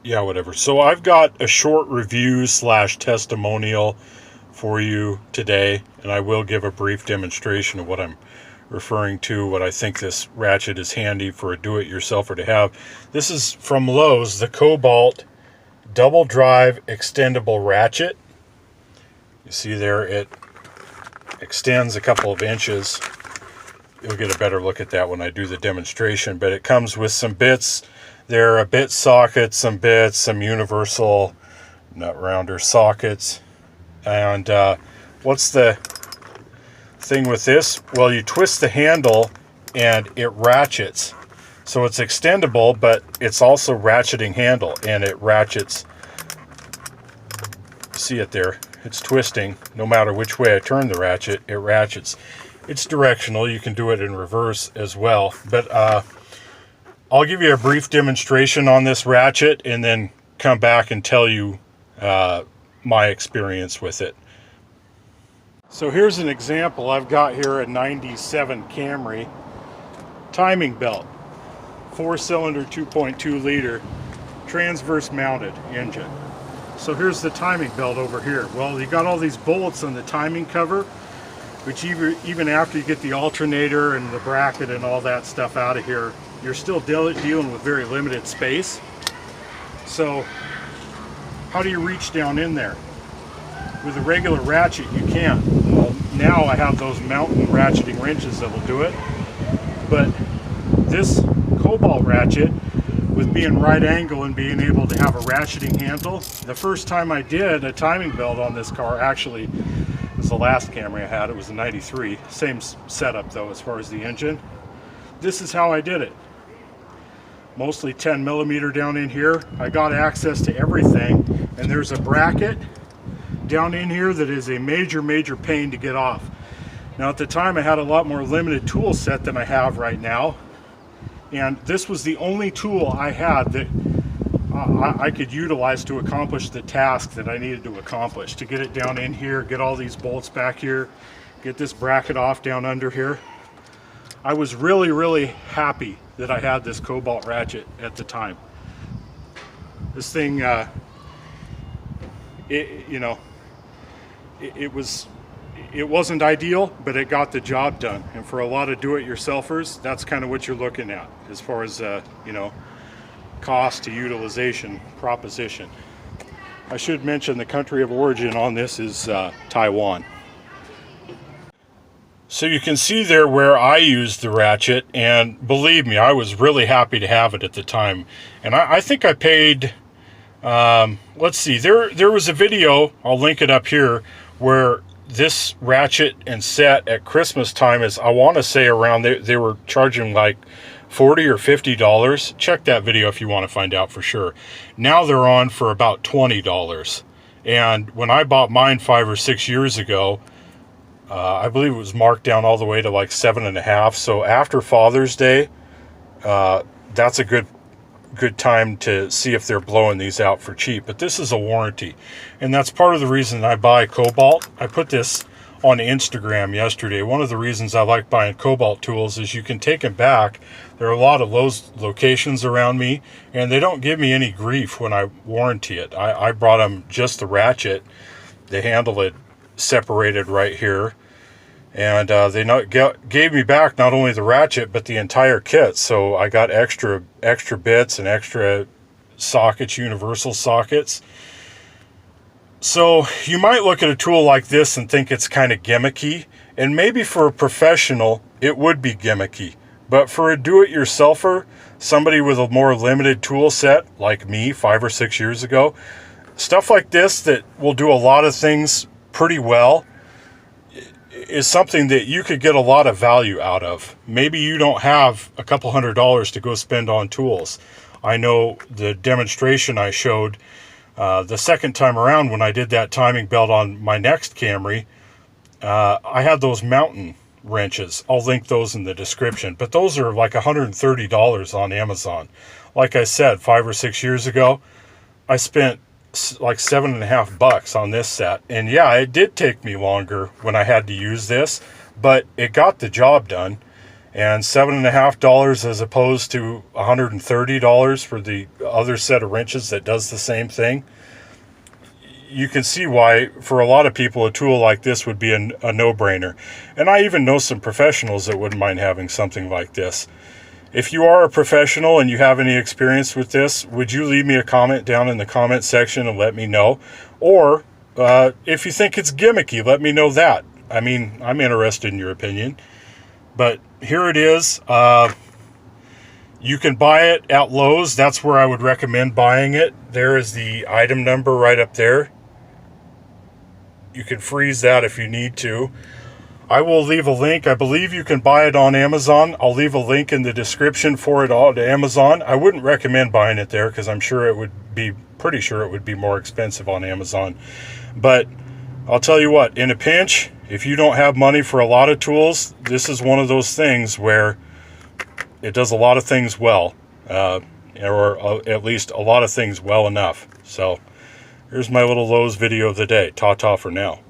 yeah, whatever. So I've got a short review slash testimonial for you today, and I will give a brief demonstration of what I'm referring to, what I think this ratchet is handy for a do-it-yourselfer to have. This is from Lowe's, the Kobalt double drive extendable ratchet. You see there, it extends a couple of inches. You'll get a better look at that when I do the demonstration, but it comes with some bits. There are a bit socket, some bits, some universal nut rounder sockets. And what's the thing with this? Well, you twist the handle and it ratchets. So it's extendable, but it's also ratcheting handle, and it ratchets. See it there? It's twisting. No matter which way I turn the ratchet, it ratchets. It's directional. You can do it in reverse as well. But I'll give you a brief demonstration on this ratchet and then come back and tell you my experience with it. So here's an example. I've got here a 97 Camry timing belt. 4-cylinder, 2.2 liter, transverse mounted engine. So here's the timing belt over here. Well, you got all these bolts on the timing cover, which even after you get the alternator and the bracket and all that stuff out of here, you're still dealing with very limited space. So how do you reach down in there? With a regular ratchet, you can't. Well, now I have those mountain ratcheting wrenches that will do it. But this Kobalt ratchet, with being right angle and being able to have a ratcheting handle, the first time I did a timing belt on this car, actually, it was the last Camry I had. It was a 93. Same setup though as far as the engine. This is how I did it. Mostly 10 millimeter down in here. I got access to everything, and there's a bracket down in here that is a major pain to get off. Now at the time I had a lot more limited tool set than I have right now, and this was the only tool I had that I could utilize to accomplish the task that I needed to accomplish, to get it down in here, get all these bolts back here, get this bracket off down under here. I was really happy that I had this Kobalt ratchet at the time. This thing, it wasn't ideal, but it got the job done. And for a lot of do-it-yourselfers, that's kind of what you're looking at as far as cost to utilization proposition. I should mention the country of origin on this is Taiwan. So you can see there where I used the ratchet, and believe me, I was really happy to have it at the time. And I think I paid, let's see, there was a video, I'll link it up here, where this ratchet and set at Christmas time is, I want to say around, they were charging like $40 or $50. Check that video if you want to find out for sure. Now they're on for about $20. And when I bought mine 5 or 6 years ago, I believe it was marked down all the way to like $7.50. So after Father's Day, that's a good time to see if they're blowing these out for cheap. But this is a warranty, and that's part of the reason I buy Kobalt. I put this on Instagram yesterday. One of the reasons I like buying Kobalt tools is you can take them back. There are a lot of Lowe's locations around me, and they don't give me any grief when I warranty it. I brought them just the ratchet. They handle it separated right here, and they gave me back not only the ratchet but the entire kit. So I got extra bits and extra sockets, universal sockets. So you might look at a tool like this and think it's kind of gimmicky, and maybe for a professional it would be gimmicky, but for a do-it-yourselfer, somebody with a more limited tool set like me 5 or 6 years ago, stuff like this that will do a lot of things pretty well is something that you could get a lot of value out of. Maybe you don't have a couple $100s to go spend on tools. I know the demonstration I showed the second time around when I did that timing belt on my next Camry, I had those mountain wrenches. I'll link those in the description, but those are like $130 on Amazon. Like I said, 5 or 6 years ago, I spent like $7.50 on this set, and yeah, it did take me longer when I had to use this, but it got the job done. and $7.50 as opposed to $130 for the other set of wrenches that does the same thing. You can see why, for a lot of people, a tool like this would be a no-brainer. And I even know some professionals that wouldn't mind having something like this. If you are a professional and you have any experience with this, would you leave me a comment down in the comment section and let me know? Or if you think it's gimmicky, let me know that. I mean, I'm interested in your opinion. But here it is. You can buy it at Lowe's. That's where I would recommend buying it. There is the item number right up there. You can freeze that if you need to. I will leave a link. I believe you can buy it on Amazon. I'll leave a link in the description for it on Amazon. I wouldn't recommend buying it there because I'm sure it would be, pretty sure it would be more expensive on Amazon. But I'll tell you what, in a pinch, if you don't have money for a lot of tools, this is one of those things where it does a lot of things well, or at least a lot of things well enough. So here's my little Lowe's video of the day. Ta-ta for now.